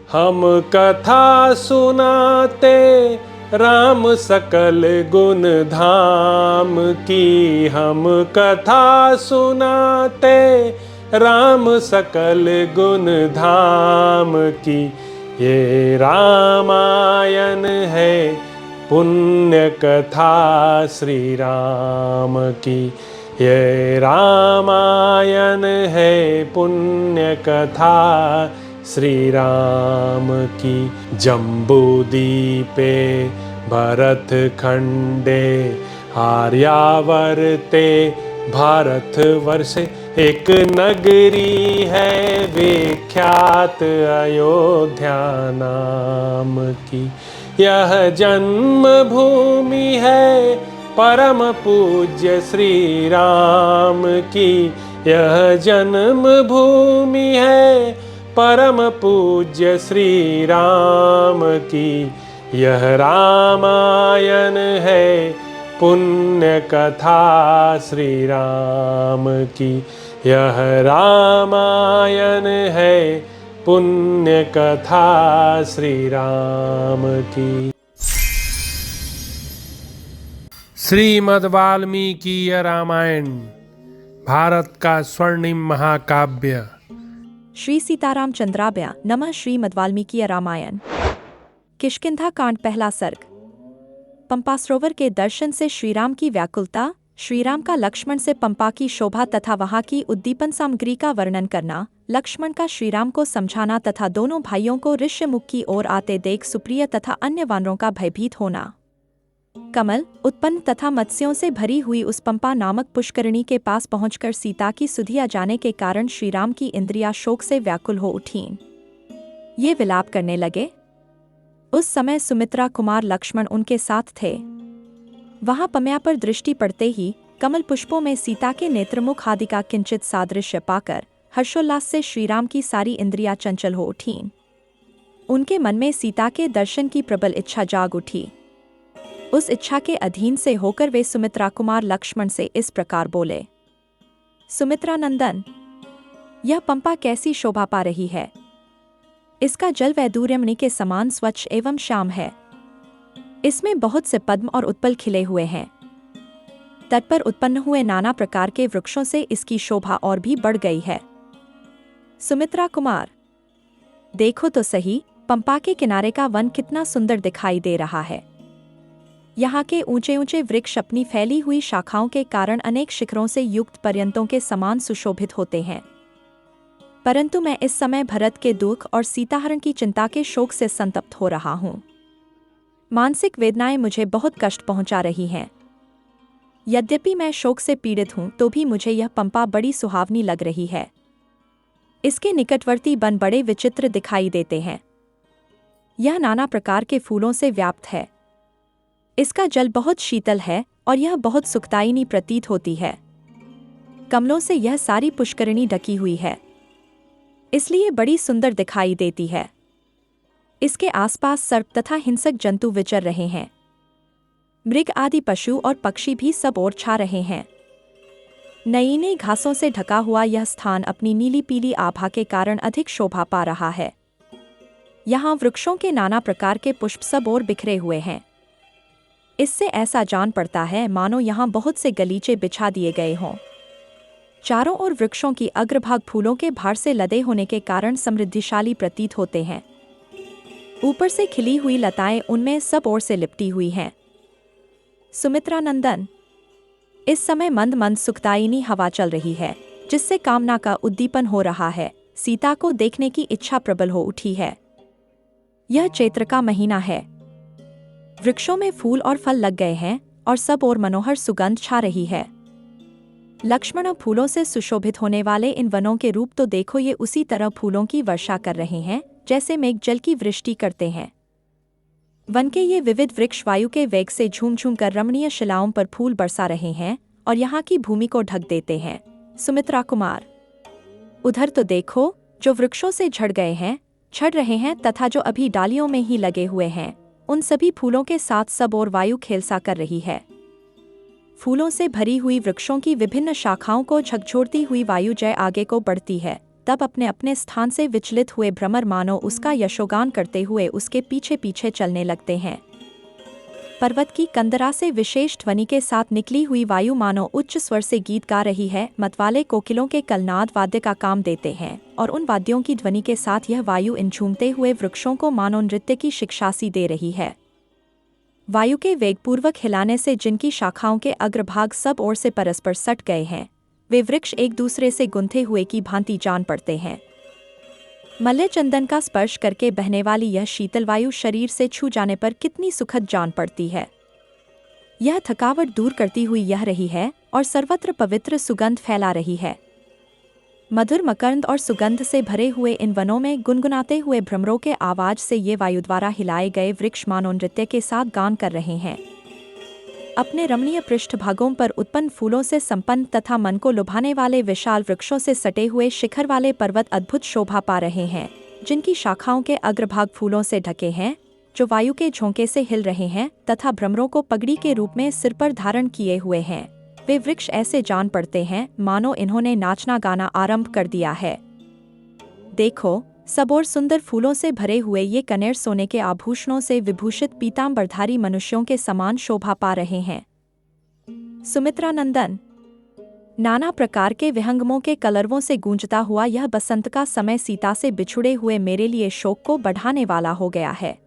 हम कथा सुनाते राम सकल गुण धाम की। हम कथा सुनाते राम सकल गुण धाम की। ये रामायण है पुण्य कथा श्री राम की। ये रामायण है पुण्य कथा श्री राम की। जम्बूदीपे भरत खंडे आर्यावर्ते भारतवर्षे एक नगरी है विख्यात अयोध्या नाम की। यह जन्म भूमि है परम पूज्य श्री राम की। यह जन्म भूमि है परम पूज्य श्री राम की। यह रामायण है पुण्य कथा श्री राम की। यह रामायण है पुण्य कथा श्री राम की। श्रीमद् वाल्मीकि रामायण भारत का स्वर्णिम महाकाव्य। श्री सीताराम चंद्राभ्य नमः। श्रीमद् वाल्मीकि रामायण किष्किंधा कांड पहला सर्ग। पंपा सरोवर के दर्शन से श्रीराम की व्याकुलता, श्रीराम का लक्ष्मण से पंपा की शोभा तथा वहां की उद्दीपन सामग्री का वर्णन करना, लक्ष्मण का श्रीराम को समझाना तथा दोनों भाइयों को ऋष्यमुख की ओर आते देख सुप्रिय तथा अन्य वानरों का भयभीत होना। कमल उत्पन्न तथा मत्स्यों से भरी हुई उस पंपा नामक पुष्करिणी के पास पहुंचकर सीता की सुधिया जाने के कारण श्रीराम की इंद्रियां शोक से व्याकुल हो उठीं। ये विलाप करने लगे। उस समय सुमित्रा कुमार लक्ष्मण उनके साथ थे। वहां पम्या पर दृष्टि पड़ते ही कमल पुष्पों में सीता के नेत्रमुख आदि का किंचित सादृश्य पाकर हर्षोल्लास से श्रीराम की सारी इंद्रियां चंचल हो उठीं। उनके मन में सीता के दर्शन की प्रबल इच्छा जाग उठी। उस इच्छा के अधीन से होकर वे सुमित्रा कुमार लक्ष्मण से इस प्रकार बोले। सुमित्रा नंदन, यह पंपा कैसी शोभा पा रही है। इसका जल वैदूर्यमणि के समान स्वच्छ एवं श्याम है। इसमें बहुत से पद्म और उत्पल खिले हुए हैं। तट पर उत्पन्न हुए नाना प्रकार के वृक्षों से इसकी शोभा और भी बढ़ गई है। सुमित्रा कुमार, देखो तो सही, पंपा के किनारे का वन कितना सुंदर दिखाई दे रहा है। यहाँ के ऊंचे ऊंचे वृक्ष अपनी फैली हुई शाखाओं के कारण अनेक शिखरों से युक्त पर्यंतों के समान सुशोभित होते हैं। परंतु मैं इस समय भरत के दुख और सीताहरण की चिंता के शोक से संतप्त हो रहा हूँ। मानसिक वेदनाएं मुझे बहुत कष्ट पहुंचा रही हैं। यद्यपि मैं शोक से पीड़ित हूँ तो भी मुझे यह पंपा बड़ी सुहावनी लग रही है। इसके निकटवर्ती वन बड़े विचित्र दिखाई देते हैं। यह नाना प्रकार के फूलों से व्याप्त है। इसका जल बहुत शीतल है और यह बहुत सुखदायिनी प्रतीत होती है। कमलों से यह सारी पुष्करिणी ढकी हुई है, इसलिए बड़ी सुंदर दिखाई देती है। इसके आसपास सर्प तथा हिंसक जंतु विचर रहे हैं। मृग आदि पशु और पक्षी भी सब ओर छा रहे हैं। नई नई घासों से ढका हुआ यह स्थान अपनी नीली पीली आभा के कारण अधिक शोभा पा रहा है। यहाँ वृक्षों के नाना प्रकार के पुष्प सब ओर बिखरे हुए हैं। इससे ऐसा जान पड़ता है मानो यहाँ बहुत से गलीचे बिछा दिए गए हों। चारों ओर वृक्षों की अग्रभाग फूलों के भार से लदे होने के कारण समृद्धिशाली प्रतीत होते हैं। ऊपर से खिली हुई लताएं उनमें सब ओर से लिपटी हुई हैं। सुमित्रा नंदन, इस समय मंद मंद सुखदायिनी हवा चल रही है, जिससे कामना का उद्दीपन हो रहा है। सीता को देखने की इच्छा प्रबल हो उठी है। यह चैत्र का महीना है। वृक्षों में फूल और फल लग गए हैं और सब ओर मनोहर सुगंध छा रही है। लक्ष्मण, फूलों से सुशोभित होने वाले इन वनों के रूप तो देखो, ये उसी तरह फूलों की वर्षा कर रहे हैं जैसे मेघ जल की वृष्टि करते हैं। वन के ये विविध वृक्ष वायु के वेग से झूम झूम कर रमणीय शिलाओं पर फूल बरसा रहे हैं और यहाँ की भूमि को ढक देते हैं। सुमित्रा कुमार, उधर तो देखो, जो वृक्षों से झड़ गए हैं, झड़ रहे हैं तथा जो अभी डालियों में ही लगे हुए हैं, उन सभी फूलों के साथ सब और वायु खेलसा कर रही है। फूलों से भरी हुई वृक्षों की विभिन्न शाखाओं को झकझोरती हुई वायु जय आगे को बढ़ती है तब अपने अपने स्थान से विचलित हुए भ्रमर मानो उसका यशोगान करते हुए उसके पीछे पीछे चलने लगते हैं। पर्वत की कंदरा से विशेष ध्वनि के साथ निकली हुई वायु मानो उच्च स्वर से गीत गा रही है। मतवाले कोकिलों के कलनाद वाद्य का काम देते हैं और उन वाद्यों की ध्वनि के साथ यह वायु इन झूमते हुए वृक्षों को मानो नृत्य की शिक्षासी दे रही है। वायु के वेगपूर्वक हिलाने से जिनकी शाखाओं के अग्रभाग सब ओर से परस्पर सट गए हैं, वे वृक्ष एक दूसरे से गुंथे हुए की भांति जान पड़ते हैं। मल्य चंदन का स्पर्श करके बहने वाली यह शीतल वायु शरीर से छू जाने पर कितनी सुखद जान पड़ती है। यह थकावट दूर करती हुई यह रही है और सर्वत्र पवित्र सुगंध फैला रही है। मधुर मकरंद और सुगंध से भरे हुए इन वनों में गुनगुनाते हुए भ्रमरों के आवाज से ये वायु द्वारा हिलाए गए वृक्ष मानो नृत्य के साथ गान कर रहे हैं। अपने रमणीय पृष्ठभागों पर उत्पन्न फूलों से संपन्न तथा मन को लुभाने वाले विशाल वृक्षों से सटे हुए शिखर वाले पर्वत अद्भुत शोभा पा रहे हैं, जिनकी शाखाओं के अग्रभाग फूलों से ढके हैं, जो वायु के झोंके से हिल रहे हैं तथा भ्रमरों को पगड़ी के रूप में सिर पर धारण किए हुए हैं। वे वृक्ष ऐसे जान पड़ते हैं मानो इन्होंने नाचना गाना आरंभ कर दिया है। देखो, सब और सुंदर फूलों से भरे हुए ये कनेर सोने के आभूषणों से विभूषित पीतांबरधारी मनुष्यों के समान शोभा पा रहे हैं। सुमित्रा नंदन, नाना प्रकार के विहंगमों के कलरवों से गूंजता हुआ यह बसंत का समय सीता से बिछुड़े हुए मेरे लिए शोक को बढ़ाने वाला हो गया है।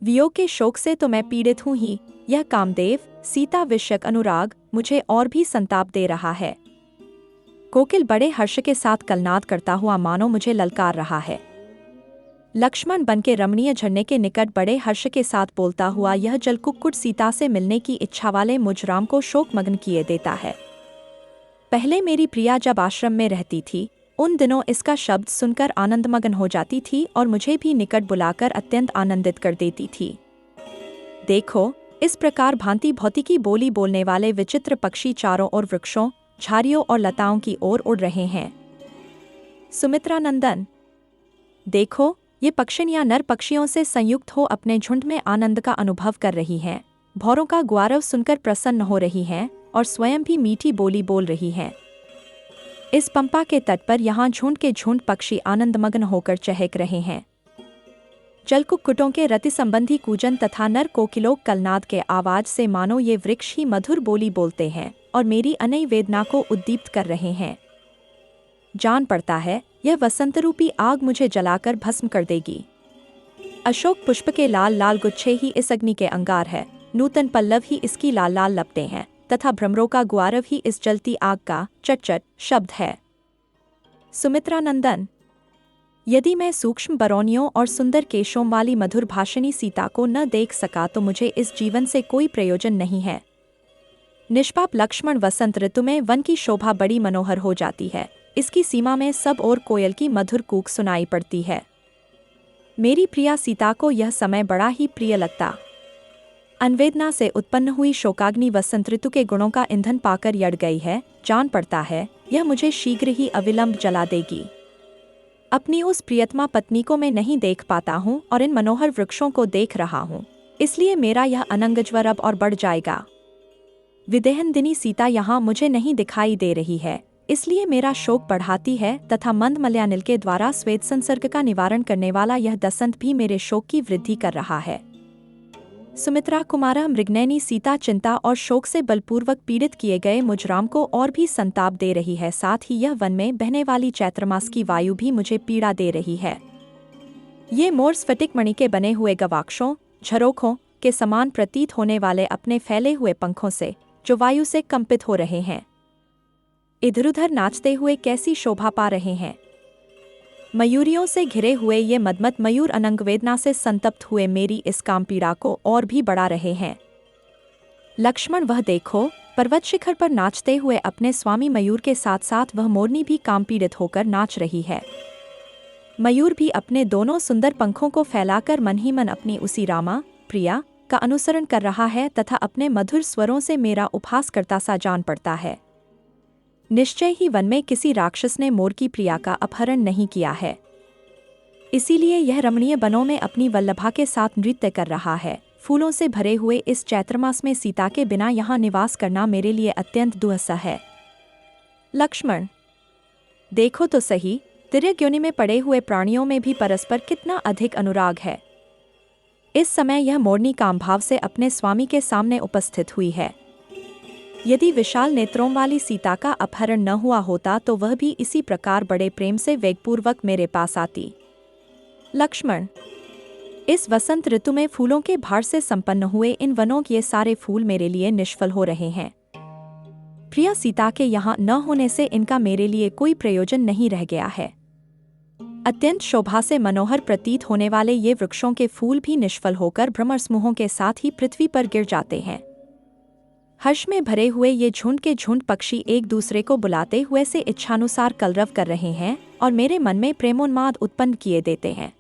वियोग के शोक से तो मैं पीड़ित हूँ ही, यह कामदेव सीता विषयक अनुराग मुझे और भी संताप दे रहा है। कोकिल बड़े हर्ष के साथ कलनाद करता हुआ मानो मुझे ललकार रहा है। लक्ष्मण बन के रमणीय झरने के निकट बड़े हर्ष के साथ बोलता हुआ यह जलकुक्कुट सीता से मिलने की इच्छा वाले मुझ राम को शोकमग्न किए देता है। पहले मेरी प्रिया जब आश्रम में रहती थी, उन दिनों इसका शब्द सुनकर आनंदमग्न हो जाती थी और मुझे भी निकट बुलाकर अत्यंत आनंदित कर देती थी। देखो, इस प्रकार भांति भौति की बोली बोलने वाले विचित्र पक्षी चारों ओर वृक्षों, झाड़ियों और लताओं की ओर उड़ रहे हैं। सुमित्रा नंदन, देखो, ये पक्षियां नर पक्षियों से संयुक्त हो अपने झुंड में आनंद का अनुभव कर रही हैं, भौरों का ग्वारव सुनकर प्रसन्न हो रही हैं और स्वयं भी मीठी बोली बोल रही हैं। इस पंपा के तट पर यहाँ झुंड के झुंड पक्षी आनंदमग्न होकर चहक रहे हैं। जलकुक्कुटों के रति संबंधी कूजन तथा नर कोकिलों कलनाद के आवाज से मानो ये वृक्ष ही मधुर बोली बोलते हैं और मेरी अनई वेदना को उद्दीप्त कर रहे हैं। जान पड़ता है यह वसंत रूपी आग मुझे जलाकर भस्म कर देगी। अशोक पुष्प के लाल लाल गुच्छे ही इस अग्नि के अंगार है, नूतन पल्लव ही इसकी लाल लाल लपटें हैं तथा भ्रमरों का ग्वारव ही इस जलती आग का चट-चट शब्द है। सुमित्रा नंदन, यदि मैं सूक्ष्म बरौनियों और सुंदर केशों वाली मधुर भाषिणी सीता को न देख सका तो मुझे इस जीवन से कोई प्रयोजन नहीं है। निष्पाप लक्ष्मण वसंत ऋतु में वन की शोभा बड़ी मनोहर हो जाती है। इसकी सीमा में सब और कोयल की मधुर कूक सुनाई पड़ती है। मेरी प्रिया सीता को यह समय बड़ा ही प्रिय लगता। अनवेदना से उत्पन्न हुई शोकाग्नि वसंत ऋतु के गुणों का ईंधन पाकर यड़ गई है। जान पड़ता है यह मुझे शीघ्र ही अविलंब जला देगी। अपनी उस प्रियतमा पत्नी को मैं नहीं देख पाता हूँ और इन मनोहर वृक्षों को देख रहा हूँ, इसलिए मेरा यह अनंगज्वर अब और बढ़ जाएगा। विदेहनदिनी सीता यहाँ मुझे नहीं दिखाई दे रही है, इसलिए मेरा शोक बढ़ाती है तथा मंद मलयानिल के द्वारा श्वेत संसर्ग का निवारण करने वाला यह दसंत भी मेरे शोक की वृद्धि कर रहा है। सुमित्रा कुमारा मृगनयनी सीता चिंता और शोक से बलपूर्वक पीड़ित किए गए मुझ राम को और भी संताप दे रही है। साथ ही यह वन में बहने वाली चैत्रमास की वायु भी मुझे पीड़ा दे रही है। ये मोर स्फटिक मणि के बने हुए गवाक्षों, झरोखों के समान प्रतीत होने वाले अपने फैले हुए पंखों से जो वायु से कंपित हो रहे हैं, इधर उधर नाचते हुए कैसी शोभा पा रहे हैं। मयूरियों से घिरे हुए ये मदमत मयूर अनंग वेदना से संतप्त हुए मेरी इस काम पीड़ा को और भी बढ़ा रहे हैं। लक्ष्मण, वह देखो, पर्वत शिखर पर नाचते हुए अपने स्वामी मयूर के साथ साथ वह मोरनी भी काम पीड़ित होकर नाच रही है। मयूर भी अपने दोनों सुंदर पंखों को फैलाकर मन ही मन अपनी उसी रामा प्रिया का अनुसरण कर रहा है तथा अपने मधुर स्वरों से मेरा उपहास करता सा जान पड़ता है। निश्चय ही वन में किसी राक्षस ने मोर की प्रिया का अपहरण नहीं किया है, इसीलिए यह रमणीय वनों में अपनी वल्लभा के साथ नृत्य कर रहा है। फूलों से भरे हुए इस चैत्रमास में सीता के बिना यहाँ निवास करना मेरे लिए अत्यंत दुस्सह है। लक्ष्मण, देखो तो सही, तिर्यक योनि में पड़े हुए प्राणियों में भी परस्पर कितना अधिक अनुराग है। इस समय यह मोरनी कामभाव से अपने स्वामी के सामने उपस्थित हुई है। यदि विशाल नेत्रों वाली सीता का अपहरण न हुआ होता तो वह भी इसी प्रकार बड़े प्रेम से वेगपूर्वक मेरे पास आती। लक्ष्मण, इस वसंत ऋतु में फूलों के भार से संपन्न हुए इन वनों के ये सारे फूल मेरे लिए निष्फल हो रहे हैं। प्रिया सीता के यहाँ न होने से इनका मेरे लिए कोई प्रयोजन नहीं रह गया है। अत्यंत शोभा से मनोहर प्रतीत होने वाले ये वृक्षों के फूल भी निष्फल होकर भ्रमर समूहों के साथ ही पृथ्वी पर गिर जाते हैं। हर्ष में भरे हुए ये झुंड के झुंड पक्षी एक दूसरे को बुलाते हुए से इच्छानुसार कलरव कर रहे हैं और मेरे मन में प्रेमोन्माद उत्पन्न किए देते हैं।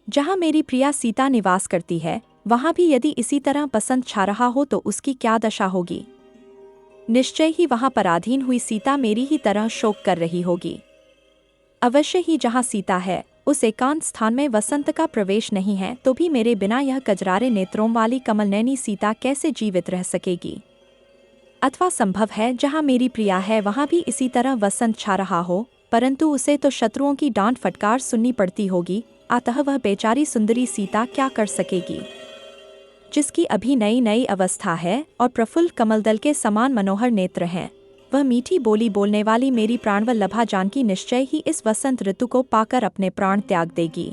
जहाँ मेरी प्रिया सीता निवास करती है, वहाँ भी यदि इसी तरह बसंत छा रहा हो तो उसकी क्या दशा होगी। निश्चय ही वहाँ पराधीन हुई सीता मेरी ही तरह शोक कर रही होगी। अवश्य ही जहाँ सीता है उस एकांत स्थान में वसंत का प्रवेश नहीं है तो भी मेरे बिना यह कजरारे नेत्रों वाली कमलनयनी सीता कैसे जीवित रह सकेगी। अथवा संभव है जहाँ मेरी प्रिया है वहाँ भी इसी तरह वसंत छा रहा हो, परंतु उसे तो शत्रुओं की डांट फटकार सुननी पड़ती होगी। अतः वह बेचारी सुंदरी सीता क्या कर सकेगी, जिसकी अभी नई नई अवस्था है और प्रफुल्ल कमलदल के समान मनोहर नेत्र हैं। वह मीठी बोली बोलने वाली मेरी प्राणवल्लभा जानकी निश्चय ही इस वसंत ऋतु को पाकर अपने प्राण त्याग देगी।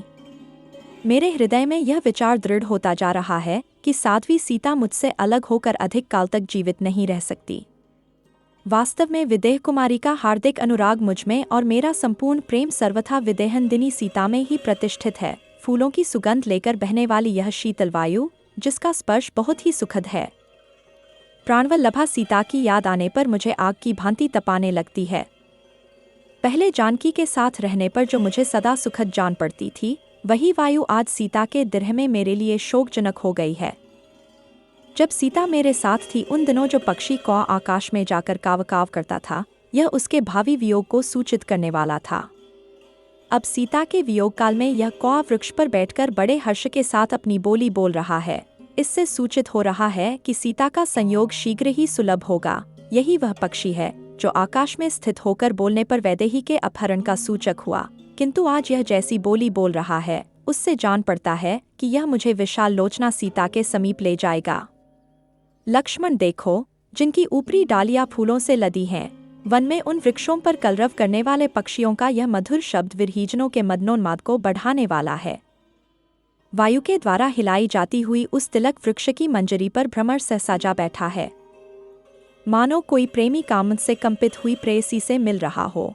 मेरे हृदय में यह विचार दृढ़ होता जा रहा है कि साध्वी सीता मुझसे अलग होकर अधिक काल तक जीवित नहीं रह सकती। वास्तव में विदेह कुमारी का हार्दिक अनुराग मुझमें और मेरा संपूर्ण प्रेम सर्वथा विदेहनदिनी सीता में ही प्रतिष्ठित है। फूलों की सुगंध लेकर बहने वाली यह शीतल वायु, जिसका स्पर्श बहुत ही सुखद है, प्राणवल्लभा सीता की याद आने पर मुझे आग की भांति तपाने लगती है। पहले जानकी के साथ रहने पर जो मुझे सदा सुखद जान पड़ती थी, वही वायु आज सीता के दिर्ह में मेरे लिए शोकजनक हो गई है। जब सीता मेरे साथ थी उन दिनों जो पक्षी कौ आकाश में जाकर काव काव करता था, यह उसके भावी वियोग को सूचित करने वाला था। अब सीता के वियोग काल में यह कौ वृक्ष पर बैठकर बड़े हर्ष के साथ अपनी बोली बोल रहा है। इससे सूचित हो रहा है कि सीता का संयोग शीघ्र ही सुलभ होगा। यही वह पक्षी है जो आकाश में स्थित होकर बोलने पर वैदेही के अपहरण का सूचक हुआ, किंतु आज यह जैसी बोली बोल रहा है उससे जान पड़ता है कि यह मुझे विशाल लोचना सीता के समीप ले जाएगा। लक्ष्मण देखो, जिनकी ऊपरी डालियां फूलों से लदी हैं, वन में उन वृक्षों पर कलरव करने वाले पक्षियों का यह मधुर शब्द विरहीजनों के मदनोन्माद को बढ़ाने वाला है। वायु के द्वारा हिलाई जाती हुई उस तिलक वृक्ष की मंजरी पर भ्रमर सहसा जा बैठा है, मानो कोई प्रेमी कामन से कंपित हुई प्रेयसी से मिल रहा हो।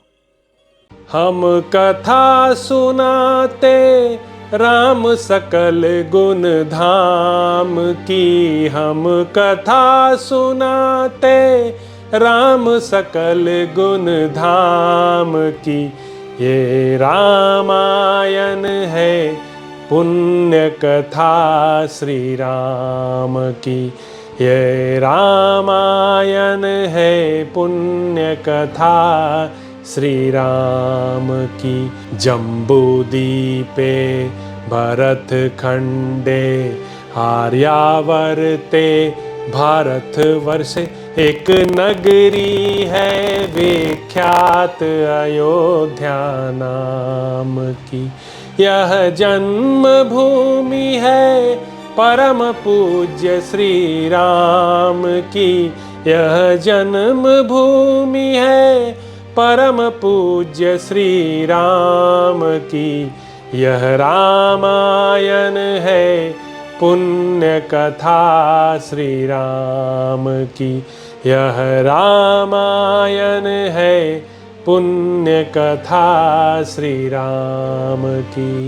हम कथा सुनाते राम सकल गुण धाम की, हम कथा सुनाते राम सकल गुण धाम की। ये रामायण है पुण्य कथा श्री राम की, ये रामायण है पुण्य कथा श्री राम की। जम्बूदीपे भरत खंडे आर्यावर्ते भारत वर्षे एक नगरी है विख्यात अयोध्या नाम की। यह जन्म भूमि है परम पूज्य श्री राम की, यह जन्म भूमि है परम पूज्य श्री राम की। यह रामायण है पुण्य कथा श्री राम की, यह रामायण है पुण्य कथा श्री राम की।